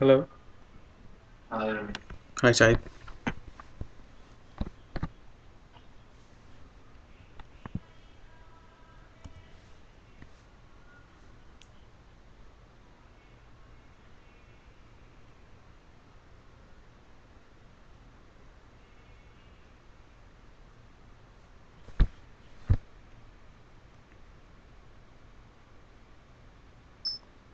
Hello. Hi. Hi, Shahid.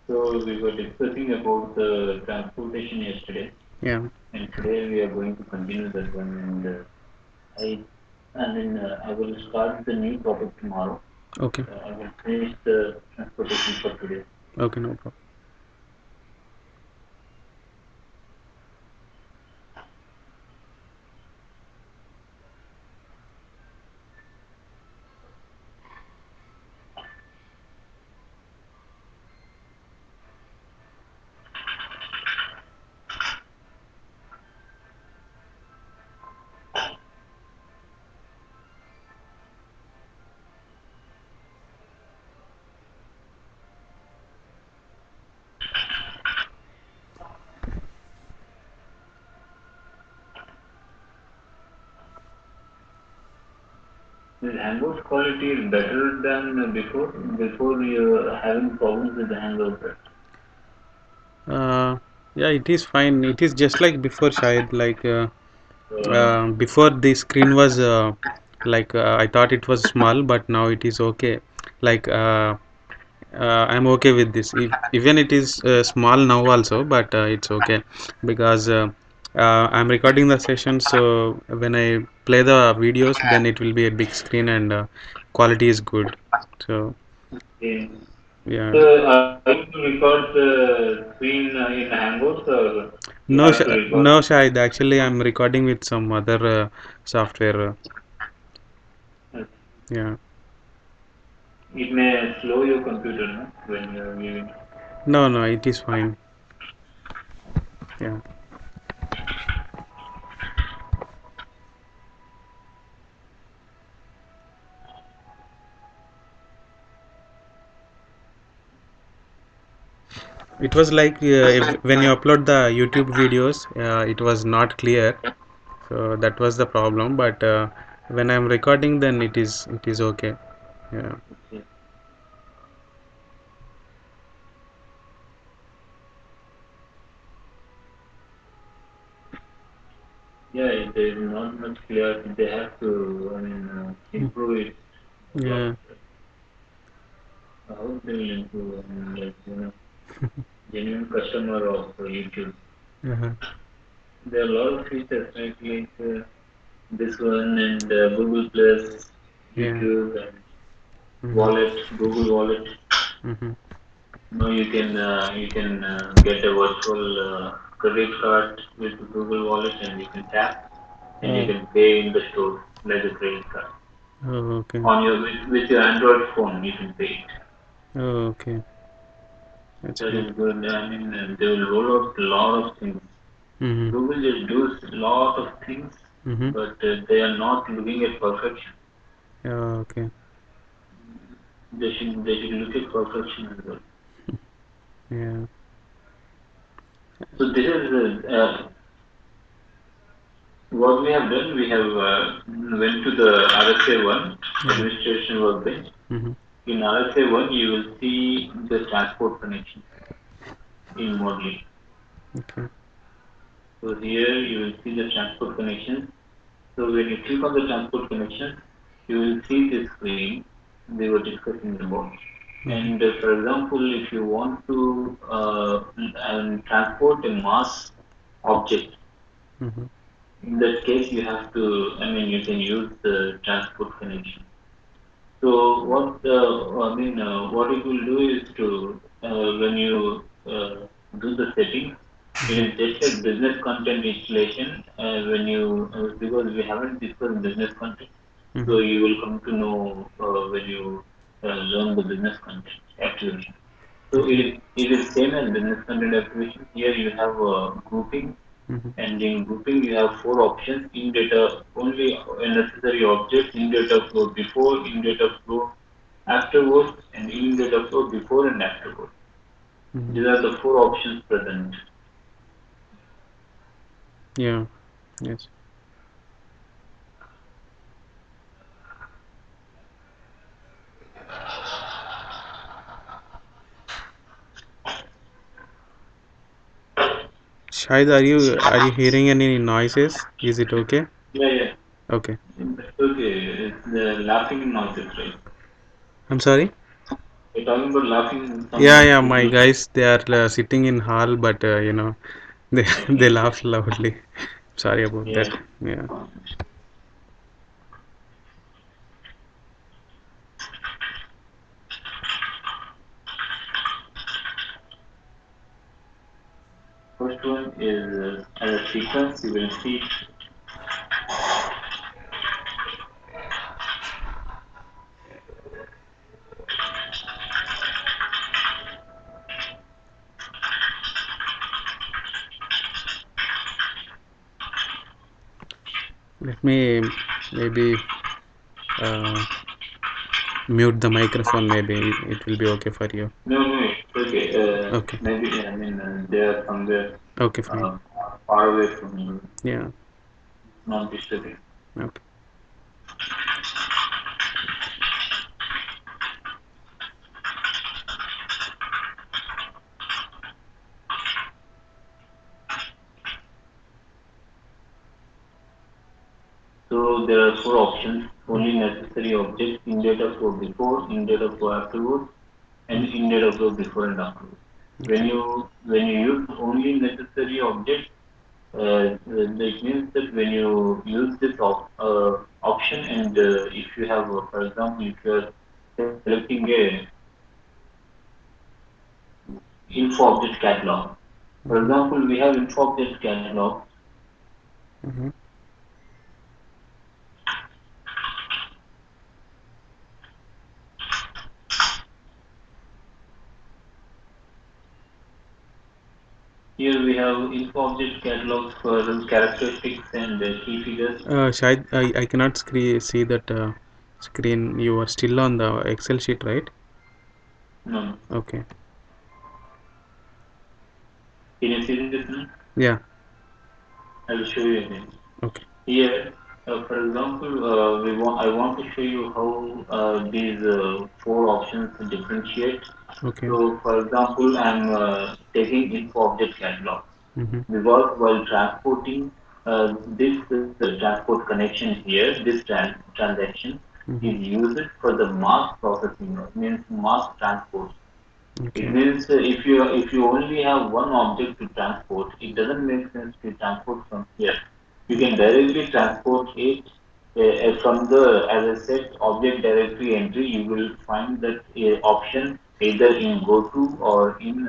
So we were discussing about the transportation yesterday, Yeah. and today we are going to continue that one. I I will start the new topic tomorrow. Okay. I will finish the transportation for today. Okay, no problem. Is Hangout quality is better than before? Before you were having problems with the Hangout. Uh, yeah, it is fine. It is just like before, Shahid. Uh, Before the screen was I thought it was small, but now it is okay. Like I'm okay with this. Even it is small now also, but it's okay because I'm recording the session. So when I play the videos, then it will be a big screen and quality is good. So okay. yeah. So are you going to record the screen in Hangouts or you No, have to record? no, Shahid. Actually, I'm recording with some other software. Yeah. It may slow your computer, no? When you're viewing. No, no, it is fine. Yeah. It was like when you upload the YouTube videos, it was not clear. So that was the problem. But when I'm recording, then it is okay. Yeah. Okay. Yeah, it is not much clear. They have to, Mm. improve it a lot. Yeah. I hope they will improve. Genuine customer of YouTube. Uh-huh. There are a lot of features, right? This one and Google Plus, Yeah. YouTube, and Mm-hmm. Wallet, Google Wallet. Mm-hmm. Now you can get a virtual credit card with Google Wallet, and you can tap and you Oh. can pay in the store like a credit card. Oh. Okay. On your with your Android phone, you can pay it. Oh. Okay. That's That good. is good. They will roll out a lot of things. Mm-hmm. Google just does a lot of things, Mm-hmm. but they are not looking at perfection. Oh. Okay. They should look at perfection as well. Yeah. So this is what we have done. We have went to the RSA one Mm-hmm. administration workbench. Mm-hmm. In RSA one, you will see the transport connection in modeling. Okay. So here you will see the transport connection. So when you click on the transport connection, you will see this screen they were discussing about. Mm-hmm. And for example, if you want to transport a mass object, Mm-hmm. in that case you have to, you can use the transport connection. So what it will do is to when you do the settings, it is just a business content installation. When you because we haven't discussed business content, Mm-hmm. so you will come to know when you learn the business content activation. So Okay. it is same as business content activation. Here you have grouping, Mm-hmm. and in grouping you have four options: in data only necessary objects, in data flow before, in data flow afterwards, and in data flow before and afterwards. Mm-hmm. These are the four options present. Yeah. Yes. Shahid, are you hearing any noises? Is it okay? Yeah, yeah. Okay. Okay, it's the laughing noises, right? I'm sorry. You're talking about laughing some Yeah, yeah. noises. My guys, they are sitting in hall, but they they Okay. laugh loudly. Sorry about Yeah. that. Yeah. First one is as a sequence. You will see. Let me maybe uh, mute the microphone. Maybe it will be okay for you. No, no, it's okay. Okay. Maybe I mean they are somewhere Okay, fine. uh, far away from you. Yeah. It's not disturbing. Okay. So there are four options: only necessary objects, in data flow before, in data flow afterwards, and Mm. in data flow before and afterwards. When Okay. you use only necessary objects, it means that when you use this option and if you have, for example, if you are selecting a info object catalog. For Mm-hmm. example, we have info object catalog. Mm-hmm. Here we have info object catalogs for characteristics and key figures. Shahid, I cannot see that screen. You are still on the Excel sheet, right? No, Okay. can you see this now? Yeah. I will show you again. Okay. Here, for example, I want to show you how these four options differentiate. Okay. So, for example, I'm taking info object catalog Mm-hmm. because while transporting this transport connection here, this transaction Mm-hmm. is used for the mass processing, means mass transport. It Okay. means if you only have one object to transport, it doesn't make sense to transport from here. You can directly transport it from the, as I said, object directory entry. You will find that option either in GoTo or in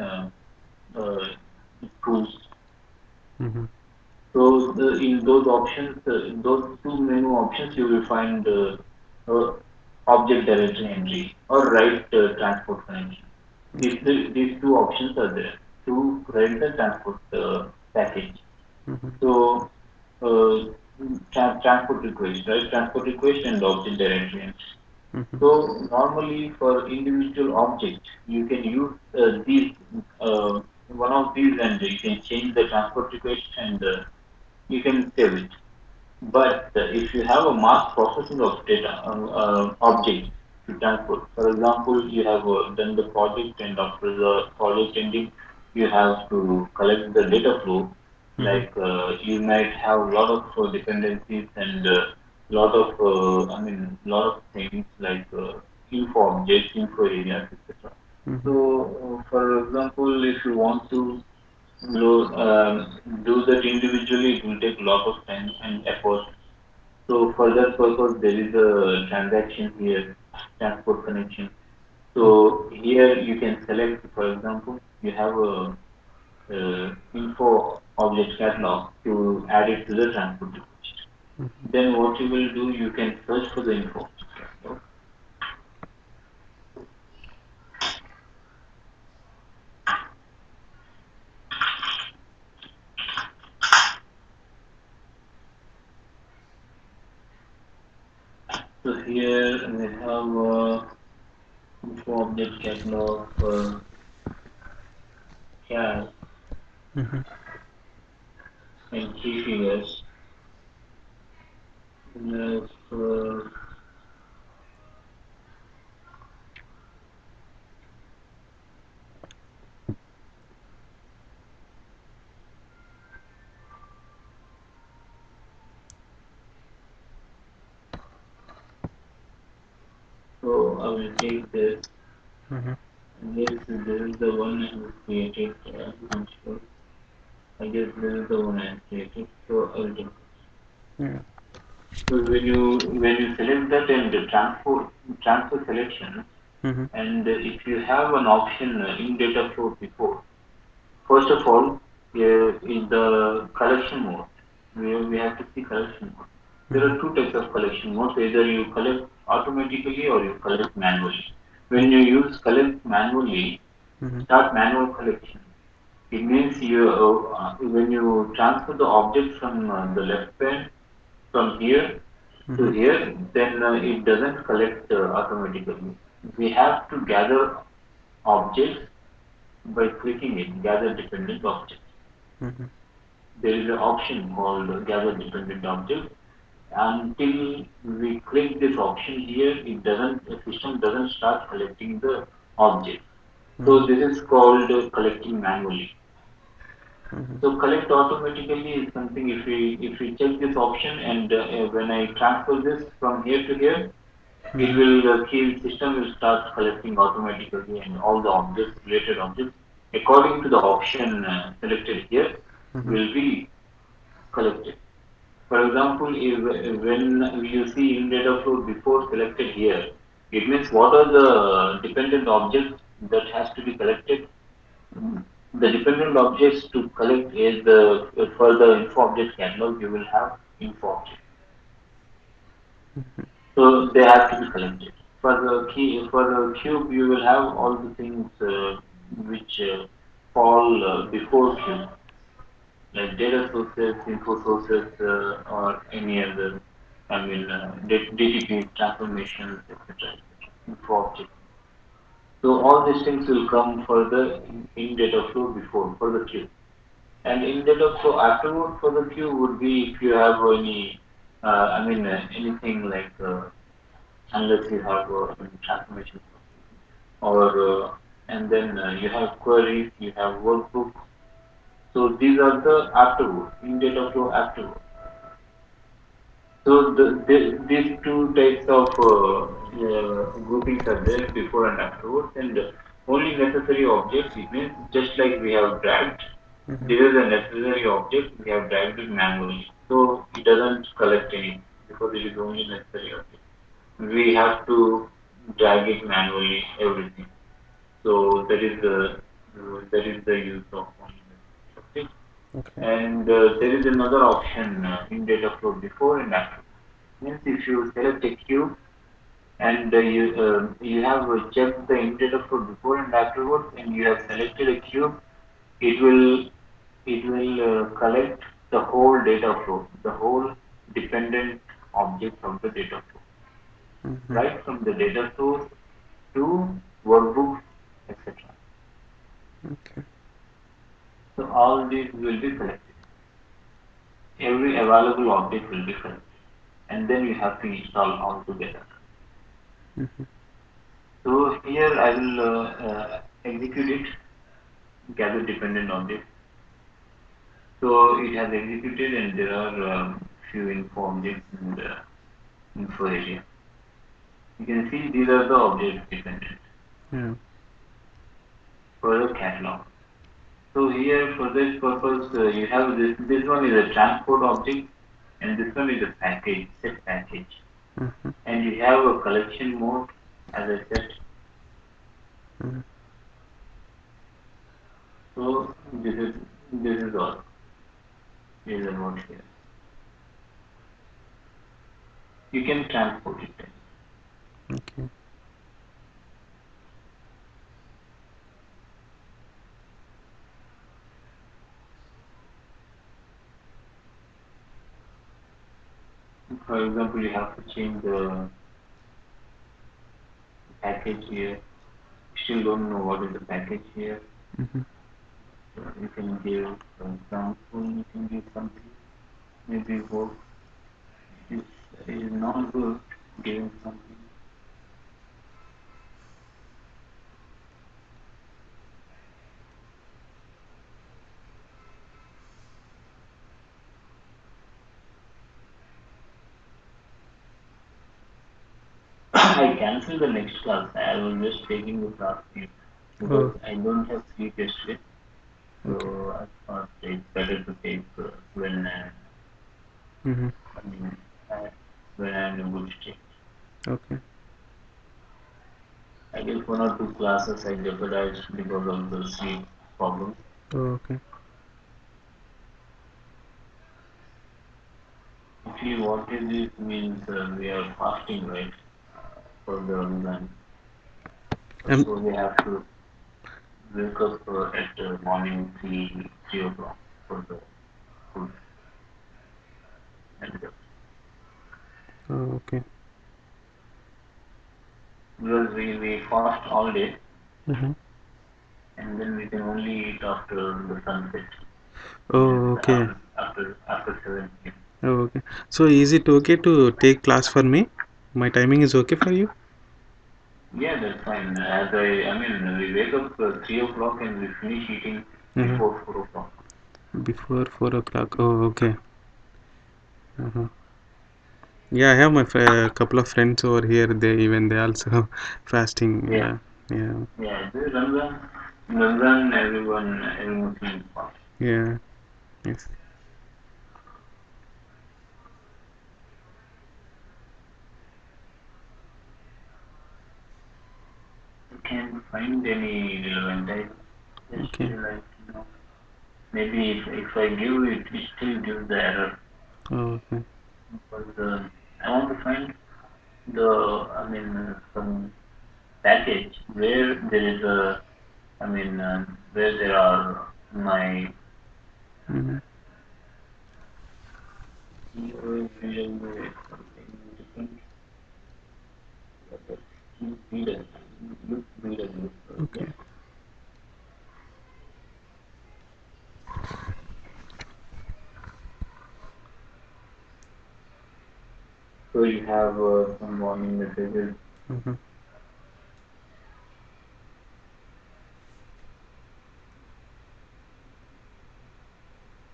Tools. Mm-hmm. So in those options, in those two menu options, you will find object directory entry or write transport connection. Okay. These two options are there to write the transport package. Mm-hmm. So transport request, right? Transport request and object directory entry. Mm-hmm. So normally for individual object, you can use these one of these and you can change the transport request and you can save it. But if you have a mass processing of data, object to transport, for example, you have done the project and after the project ending, you have to collect the data flow. Mm-hmm. Like you might have a lot of dependencies and lot of, I mean, lot of things like info objects, info areas, etc. Mm-hmm. So, for example, if you want to do that individually, it will take a lot of time and effort. So for that purpose, there is a transaction here, transport connection. So here you can select, for example, you have a info object catalog to add it to the transport request. Then what you will do, you can search for the info object catalog. So here we have info object catalog for CAD. Mm-hmm. and key figures. Let's, so I will take this. Mm-hmm. This is the one I have created. I'm sure. I guess this is the one I have created. So I will take this. Yeah. So when you select that and transfer selection, Mm-hmm. and if you have an option in data flow before, first of all, in the collection mode, we have to see collection mode. There Mm-hmm. are two types of collection modes. Either you collect automatically or you collect manually. When you use collect manually, Mm-hmm. start manual collection. It means when you transfer the object from the left pane from here to Mm-hmm. here, then it doesn't collect automatically. We have to gather objects by clicking it, gather dependent objects. Mm-hmm. There is an option called gather dependent object. Until we click this option here, the system doesn't start collecting the object. Mm-hmm. So this is called collecting manually. Mm-hmm. So collect automatically is something if we check this option and when I transfer this from here to here, it Mm-hmm. will key system will start collecting automatically and all the objects, related objects, according to the option selected here, Mm-hmm. will be collected. For example, when you see in data flow before selected here, it means what are the dependent objects that has to be collected. The dependent objects to collect is the for the info object catalog you will have info object. So they have to be collected. For the cube you will have all the things which fall before cube, like data sources, info sources, or any other. I mean DTP transformations, etc. Info object. So all these things will come further in data flow before for the queue. And in data flow afterward for the queue would be if you have any, anything like unless you have transformation or and then you have queries, you have workbooks. So these are the afterward in data flow afterward. So these two types of groupings are there before and afterwards, and only necessary objects. It means just like we have dragged, Mm-hmm. this is a necessary object. We have dragged it manually, so it doesn't collect any because it is only necessary object. We have to drag it manually everything. So that is the use of only necessary object. Okay. And there is another option in data flow before and after. Means if you select a queue and you have checked the integer for before and afterwards and you have selected a queue, it will collect the whole data flow, the whole dependent objects of the data flow, Mm-hmm. right from the data source to workbooks, etc. Okay. So all these will be collected. Every available object will be collected, and then you have to install all together. Mm-hmm. So here I will execute it, gather dependent object. So it has executed and there are few info objects in the info area. You can see these are the objects dependent Yeah. for the catalog. So here for this purpose you have this one is a transport object and this one is a package, set package. Mm-hmm. And you have a collection mode as I said. Mm-hmm. So this is all. Is the mode here. You can transport it. Okay. For example, you have to change the package here. Still don't know what is the package here. Mm-hmm. you can give, for example, you can give something, maybe work is, is not good, giving something. I cancelled the next class. I was just taking the class name because Oh, I don't have sleep yesterday. okay. So I thought it's better to take when Mm-hmm. I mean uh, when I'm in a good state. Okay. I guess one or two classes I jeopardized because of the sleep problem. Oh, okay. Actually, what is this means we are fasting, right? For the Ramadan. Um, So we have to wake up at morning 3 o'clock for the food. And oh, okay. because we fast all day Mm-hmm. and then we can only eat after the sunset, Oh, okay. after 7 p.m. Oh, okay. So is it okay to take class for me? My timing is okay for you? Yeah, that's fine. I mean, we wake up 3 o'clock and we finish eating Mm-hmm. before 4 o'clock. Before 4 o'clock. Oh, okay. Uh-huh. Yeah, I have my couple of friends over here. They also fasting. Yeah, Yeah, yeah, yeah. This Ramadan, every Muslim fast. yeah. Yes. I can't find any relevant. I just Okay. feel like maybe if I give it, it still gives the error. Oh, okay. But I want to find some package where there is where there are my Mm-hmm. Okay. so you have some warning messages. Mm-hmm.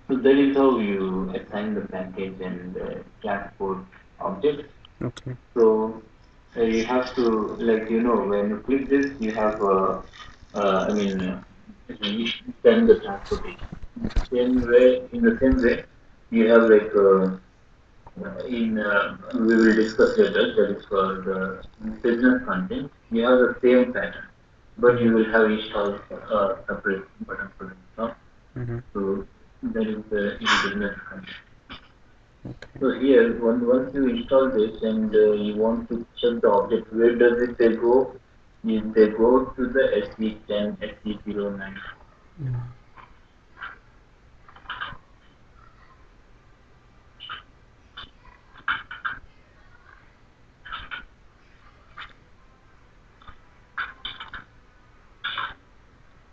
So that is how you assign the package and transport objects. Okay. So you have to, like, when you click this, you have you send the transportation. In the same way, you have like in we will discuss later. That is for the business content. You have the same pattern, but Mm-hmm. you will have install separate button for it. No? Mm-hmm. So that is the in business content. Okay. So here, once you install this and you want to check the object, where does it they go? They go to the SC10, SC09. Mm-hmm.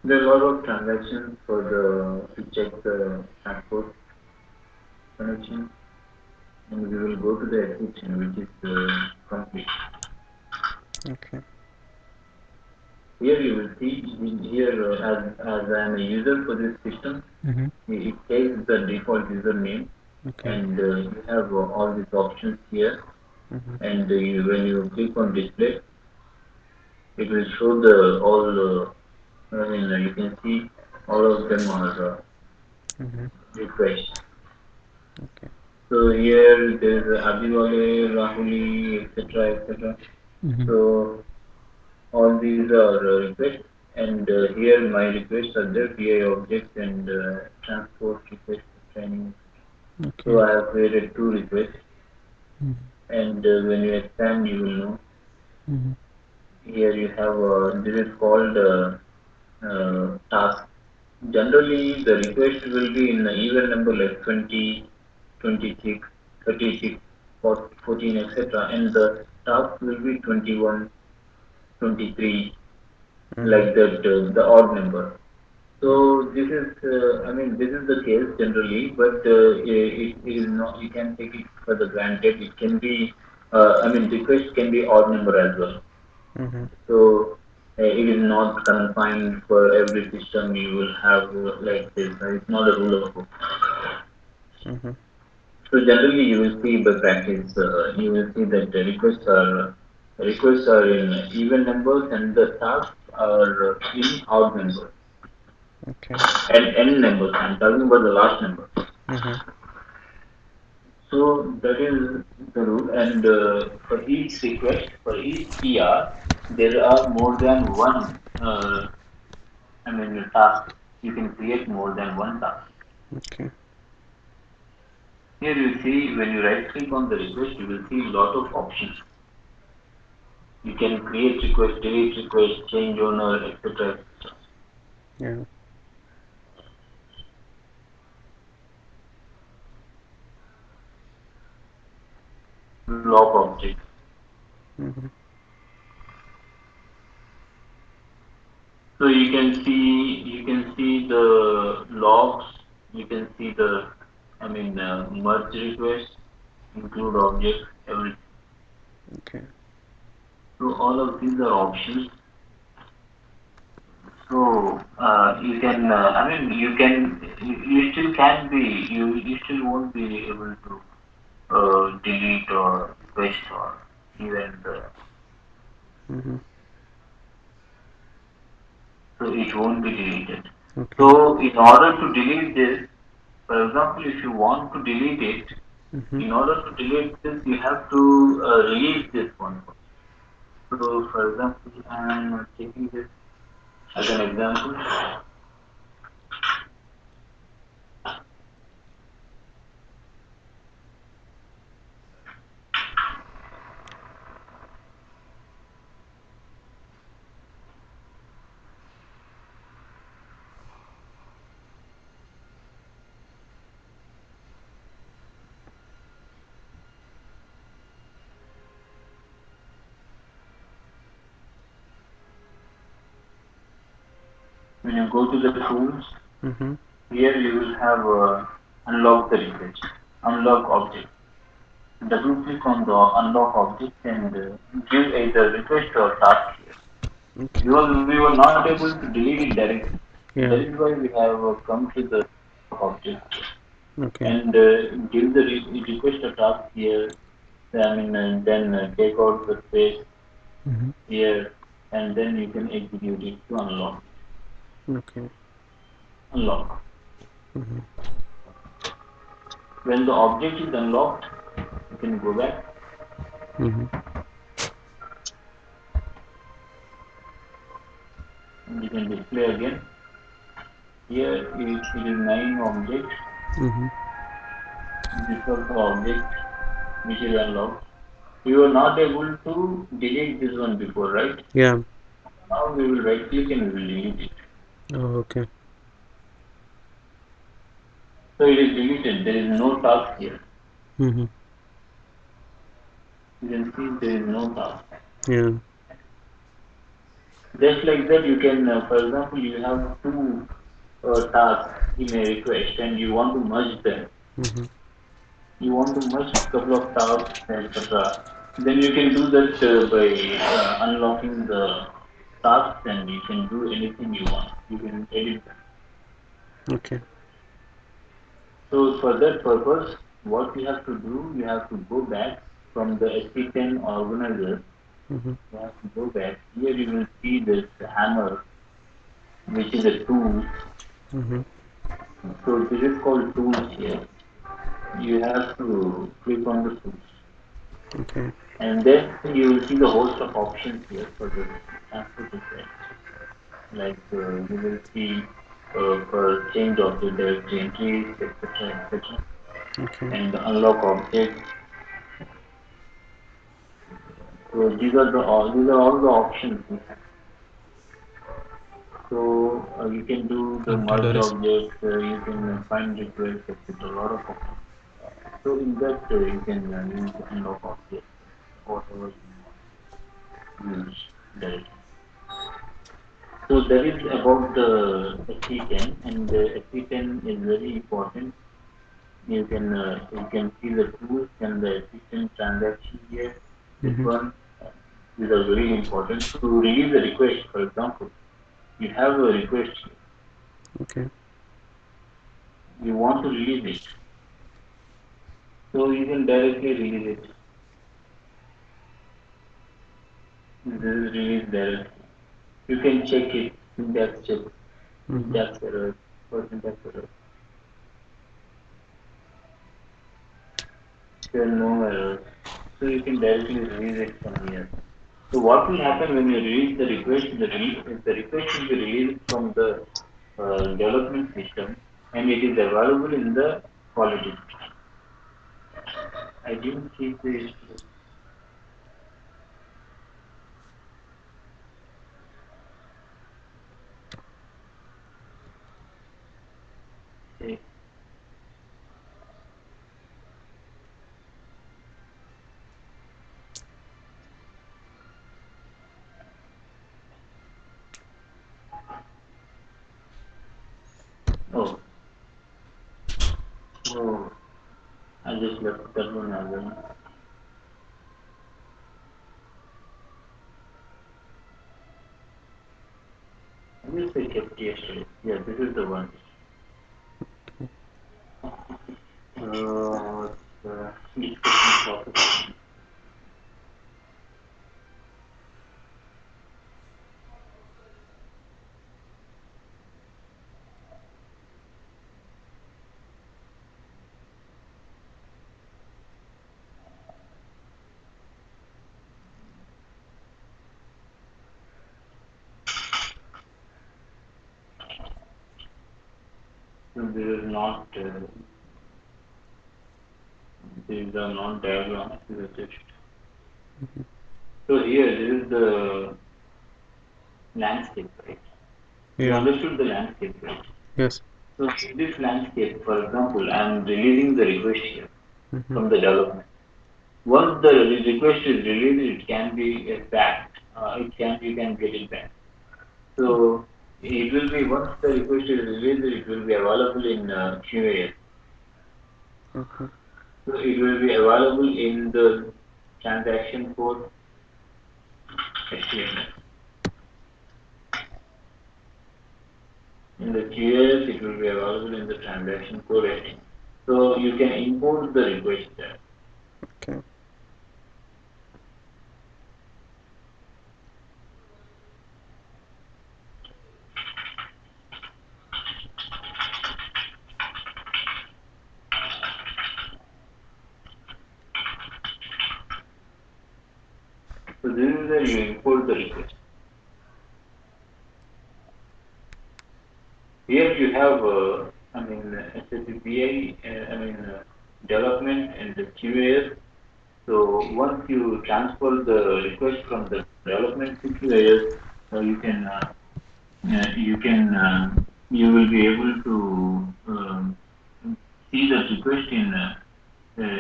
There are a lot of transactions for the to check the transport connection, and we will go to the exception, which is complete. Okay. Here you will see here as I am a user for this system, Mm-hmm. it takes the default username, Okay. and you have all these options here. Mm-hmm. And when you click on display, it will show the all. You can see all of them are Mm-hmm. refreshed. Okay. So here there is Abhiwale, Rahuli, etc., etc. Mm-hmm. So all these are requests, and here my requests are there, PI objects and transport requests for training. Okay. So I have created two requests, Mm-hmm. and when you expand, you will know. Mm-hmm. Here you have this is called task. Generally, the request will be in an even number like 20, 26, 36, 14, etc. And the task will be 21, 23, Mm-hmm. like that, the odd number. So this is, I mean, this is the case generally, but it is not. You can take it for the granted. It can be, I mean, request can be odd number as well. Mm-hmm. So it is not confined for every system. You will have like this. It's not a rule of book. Mm-hmm. So generally, you will see by practice. You will see that the requests are in even numbers and the tasks are in odd numbers Okay. and n numbers. I'm talking about the last number. Mm-hmm. So that is the rule, and for each request, for each PR, there are more than one. I mean, task. You can create more than one task. Okay. Here you see when you right click on the request, you will see a lot of options. You can create request, delete request, change owner, etc. Yeah. Log object. Mm-hmm. So you can see the logs. You can see the I mean merge request, include object, everything. Okay. So all of these are options. So you can I mean you still can be you still won't be able to delete or request or even Mm-hmm. so it won't be deleted. Okay. So in order to delete this, for example, if you want to delete it, Mm-hmm. in order to delete this, you have to release this one. So for example, I'm taking this as an example. When you go to the tools, Mm-hmm. here you will have unlock the request, unlock object. Double click on the unlock object and give either request or task here. Okay. Because we were not able to delete it directly. That Yeah. is why we have come to the object Okay. and give the request a task here. I mean, then take out the space Mm-hmm. here, and then you can execute it to unlock. Okay. Unlock. Mm-hmm. When the object is unlocked, you can go back. Mm-hmm. And you can display again. Here it is 9 objects. Mm-hmm. This was the object which is unlocked. We were not able to delete this one before, right? Yeah. Now we will right click and we will delete it. Oh, okay. So it is deleted. There is no task here. Mm-hmm. You can see there is no task. Yeah. Just like that, you can, for example, you have two tasks in a request and you want to merge them. Mm-hmm. You want to merge couple of tasks, etc. Then you can do that by unlocking the tasks and you can do anything you want. You can edit them. Okay. So for that purpose, what you have to do, you have to go back from the SP10 organizer. Mm-hmm. You have to go back. Here you will see this hammer, which is a tool. Mm-hmm. So this is called tools here. You have to click on the tools. Okay. And then you will see the host of options here for the transfer request. Like you will see for change object directory entries, etc., etc., Okay. and unlock object. So these are all the options we have. So you can do the merge Contadores. object, you can find request, etc. A lot of options. So in that you can use unlock object, whatever you want to use directly. So that is about the SC10, and the SC10 is very important. You can see the tools and the assistant transaction here. This Mm-hmm. one, these are very important to release a request. For example, you have a request here. Okay. You want to release it, so you can directly release it. This is release directly. You can check it, syntax check, Mm-hmm. syntax error, or syntax error. There are no errors, so you can directly release it from here. So what will happen when you release the request? The request will be released from the development system, and it is available in the quality. I didn't keep this. eh, Oh, oh, I just left that one again. I just I kept yesterday. Yeah, this is the one. Discussion topic. So these are not diagrams. These are just. So here, this is the landscape, right? You Yeah. understood the landscape, right? Yes. So in this landscape, for example, I am releasing the request here Mm-hmm. from the development. Once the request is released, it can be back. You can get it back. So it will be once the request is released, it will be available in QAS. Okay. So it will be available in the transaction code HTML. In the QAS, it will be available in the transaction code HTML. So you can import the request there. Okay. So this is where you import the request. Here you have, SAP BI, development and the QAS. So once you transfer the request from the development to QAS, you can, you will be able to see the request in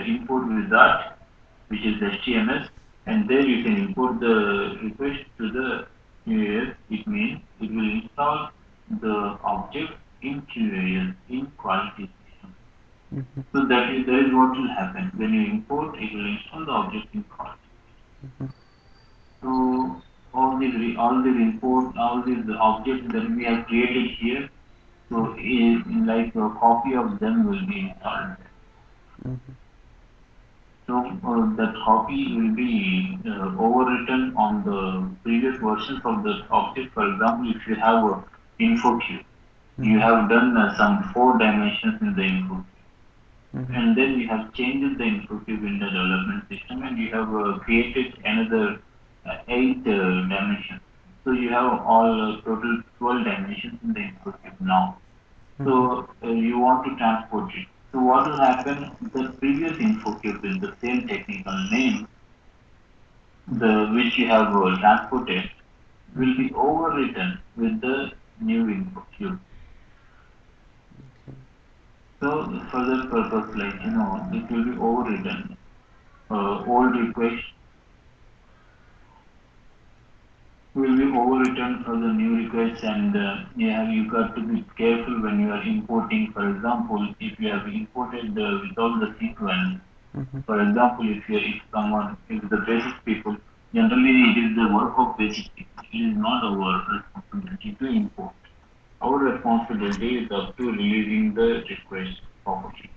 import wizard, which is HTML, and there you can import the request to the QAS. It means it will install the object in QAS in quality system. Mm-hmm. So that is what will happen when you import. It will install the object in quality. Mm-hmm. So all these import all these objects that we have created here. So like a copy of them will be installed. Mm-hmm. So that copy will be overwritten on the previous versions of the object. For example, if you have a info queue, you Mm-hmm. have done some 4 dimensions in the info queue, Mm-hmm. and then you have changed the info queue in the development system, and you have created another 8 dimensions. So you have all total 12 dimensions in the info queue now. Mm-hmm. So you want to transport it. So what will happen? The previous info cube with the same technical name, the which you have transported, will be overwritten with the new info cube. So for that purpose, it will be overwritten. Old request will be overwritten for the new requests, and yeah, you got to be careful when you are importing. For example, if you have imported without the sequence, Mm-hmm. for example, if someone if the basic people, generally it is the work of basic people. It is not our responsibility to import. Our responsibility is up to releasing the request properly.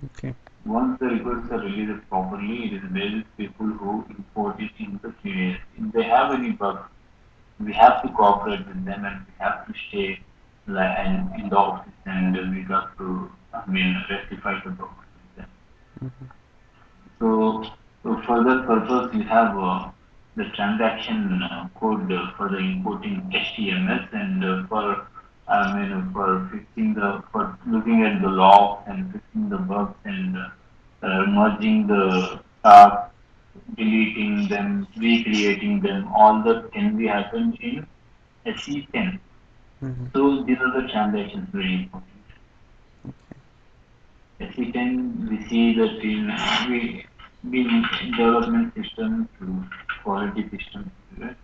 Okay. Once the requests are released properly, it is basic people who import it in the QA. If they have any bugs, we have to cooperate with them, and we have to stay in the office, and we got to, rectify the bugs with them. Mm-hmm. So for that purpose, we have the transaction code for the importing HTML, and for fixing for looking at the logs and fixing the bugs, and merging the tasks, deleting them, recreating them, all that can be happened in SE10. Mm-hmm. So these are the transactions very important. Okay. SE10, we see that in we development system to quality system, right?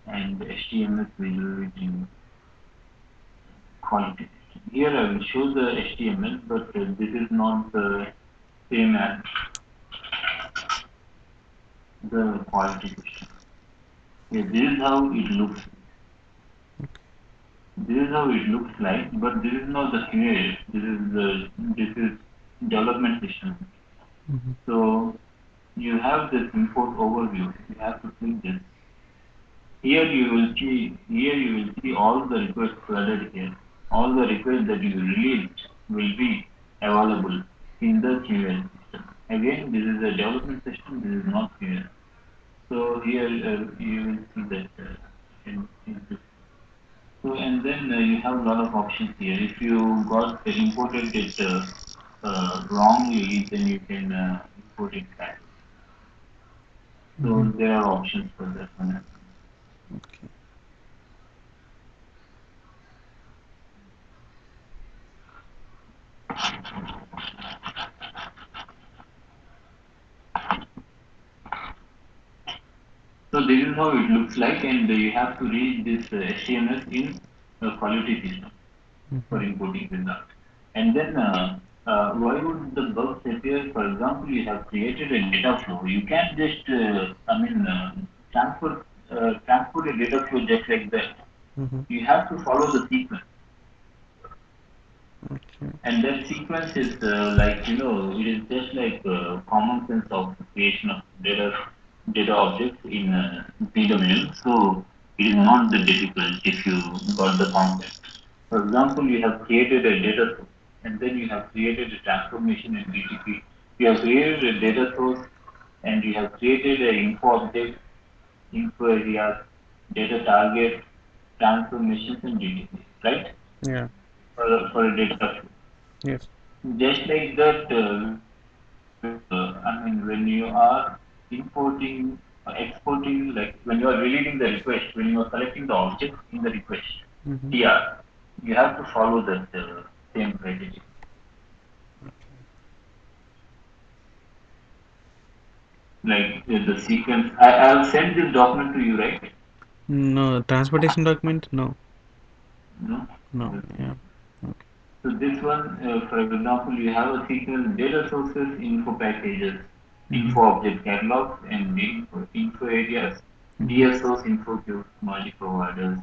And HTML we do it in quality system. Here I will show the HTML, but this is not the same as the quality system. Yeah, this is how it looks. This is how it looks like, but this is not the QA. This is development system. Mm-hmm. So you have this import overview. You have to click this. Here you will see all the requests flooded here. All the requests that you released will be available in the QA system. Again, this is a development system. This is not QA. So here you will see that in this. So and then you have a lot of options here. If you got imported it wrongly, then you can import it back. Mm-hmm. So there are options for that one. Okay. So this is how it looks like, and you have to read this HTML in a quality system Mm-hmm. for importing result. And then why would the bugs appear? For example, you have created a data flow. You can't just transport a data flow just like that. Mm-hmm. You have to follow the sequence. Okay. And that sequence is it is just like common sense of creation of data objects in PWM. So it is not that difficult if you got the concept. For example, you have created a data source, and then you have created a transformation in BTP. You have created a data source, and you have created an info object, info areas, data target, transformations, and DTP, right? Yeah. For a data flow. Yes. Just like that, when you are importing, exporting, like when you are releasing the request, when you are collecting the object in the request, Mm-hmm. TR, you have to follow that same criteria. Like the sequence. I have sent this document to you, right? No, transportation document? No. No? No. Okay. Yeah. Okay. So this one, for example, you have a sequence data sources, info packages, Mm-hmm. info object catalogs, and info areas, Mm-hmm. DSOs, info queues, multi providers,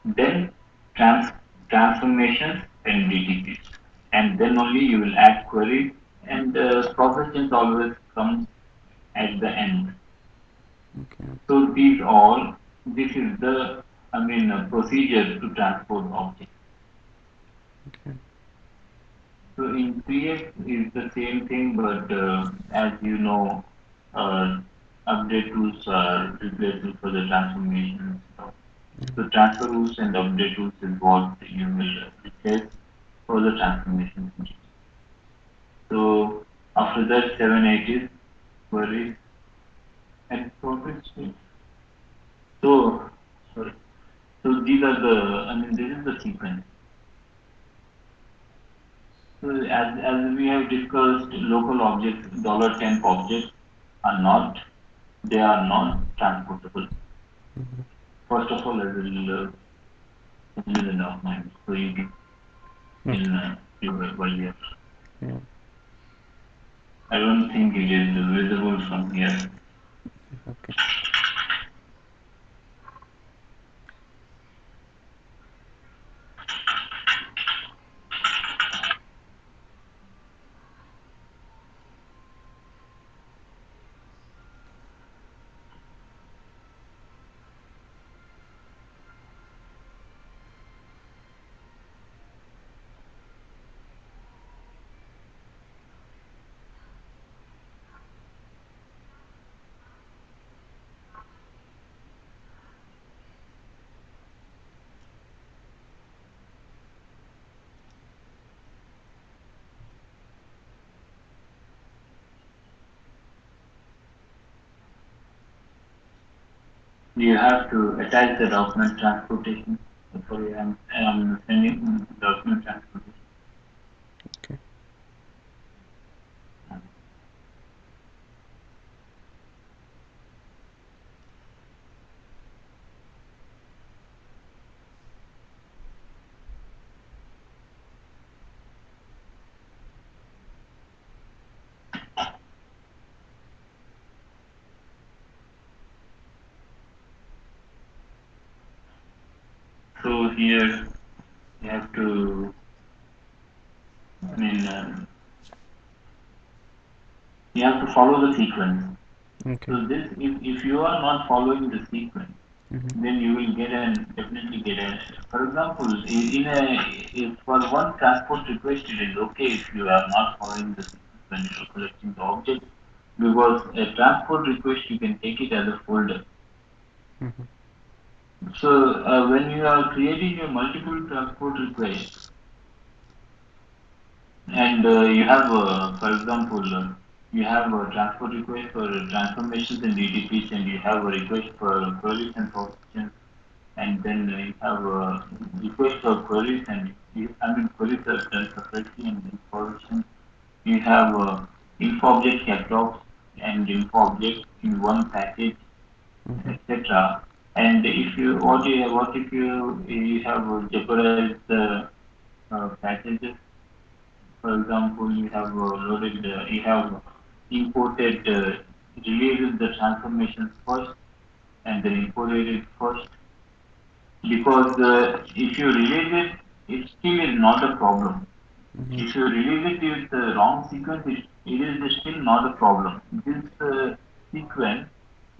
then trans transformations and DTPs. And then only you will add queries, and processing always comes at the end. Okay. So this is the, procedure to transport objects. Okay. So in 3x is the same thing, but as you know, uh, update tools are replaceable for the transformation and stuff. Mm-hmm. So transfer rules and update tools is what you will replace for the transformation. So after that, 780 queries and progress. So sorry. So these are this is the sequence. So as we have discussed, local objects, $temp objects are not they are not transportable. Mm-hmm. First of all, I will send you the document so you Okay. can see while we are. Yeah. I don't think it is visible from here. Okay. You have to attach the document transportation. Sorry, I'm sending document transportation. Okay. So here you have to, I mean, you have to follow the sequence. Okay. So this, if you are not following the sequence, Mm-hmm. then you will get an definitely get a. For example, in a if for one transport request, it is okay if you are not following the sequence when you are collecting the object, because a transport request you can take it as a folder. Mm-hmm. So when you are creating a multiple transport request, and you have, for example, you have a transport request for transformations and DTPs, and you have a request for queries and functions, and then you have a request for queries, and I mean queries are done separately, and in function you have info object catalogs and info object in one package, Mm-hmm. etc. And if you what if you have jeopardized the packages. For example, you have loaded, you have imported, released the transformations first and then imported it first. Because if you release it, it still is not a problem. Mm-hmm. If you release it with the wrong sequence, it is still not a problem. This sequence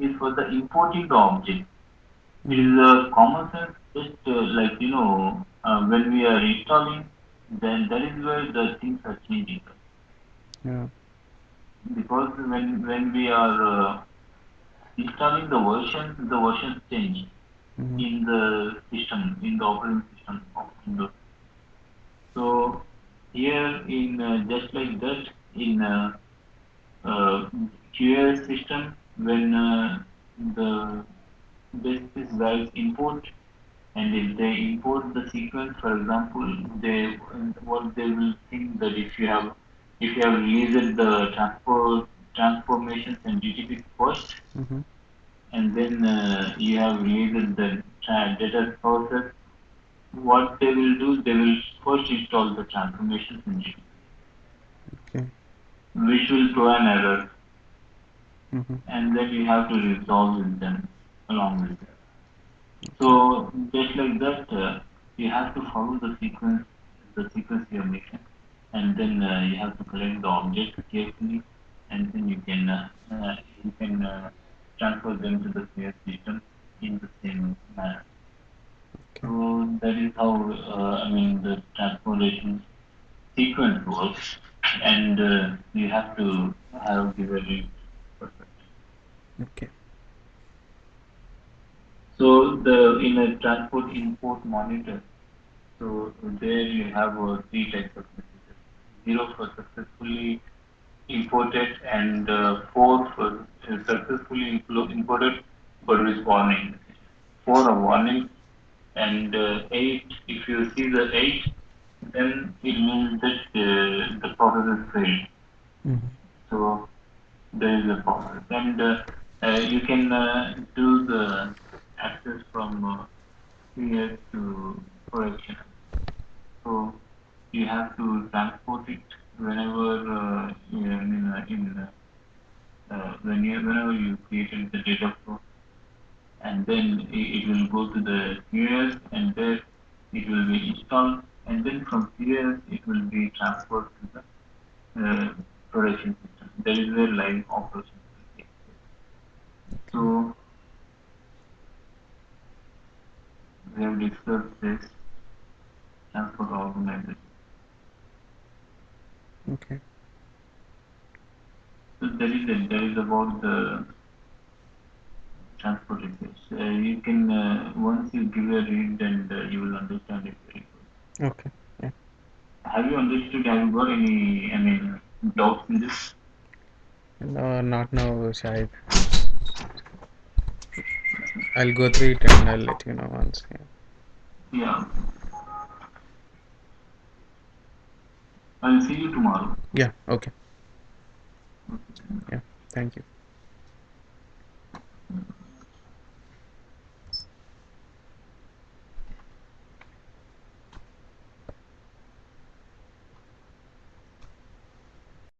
is for the importing the object. It Mm-hmm. is a common sense, just like when we are installing, then that is where the things are changing. Yeah. Because when we are installing the versions change Mm-hmm. in the system, in the operating system of Windows. So here in just like that in uh, QoS system, when the basis guys import, and if they import the sequence, for example, they what they will think that if you have released the transformations and GTP first, Mm-hmm. and then you have released the data sources, what they will do, they will first install the transformations in GTP, Okay. which will throw an error, Mm-hmm. and then you have to resolve with them along with it. Okay. So just like that, you have to follow the sequence you are making, and then you have to collect the objects carefully, and then you can transfer them to the sphere system in the same manner. Okay. So that is how I mean the transportation sequence works, and you have to have the very perfect. Okay. So the in a transport import monitor. So there you have three types of messages. Zero for successfully imported, and four for successfully imported but with warning. Four are warning, and eight, if you see the eight, then it means that the process is failed. Mm-hmm. So there is a process, and you can do the. access from here to production. So you have to transport it whenever whenever you created the data flow, and then it will go to the QS, and there it will be installed, and then from QS it will be transferred to the production system. That is where live operations will take place. So we have discussed this transport organization. Okay. So that is it. That is about the transport request. You can once you give a read, and you will understand it very good. Okay. Yeah. Have you understood? Have you got any? I mean, doubts in this? No, not now, Shahid. I'll go through it and I'll let you know once. Yeah. Yeah. I'll see you tomorrow. Yeah. Okay. Okay. Yeah. Thank you.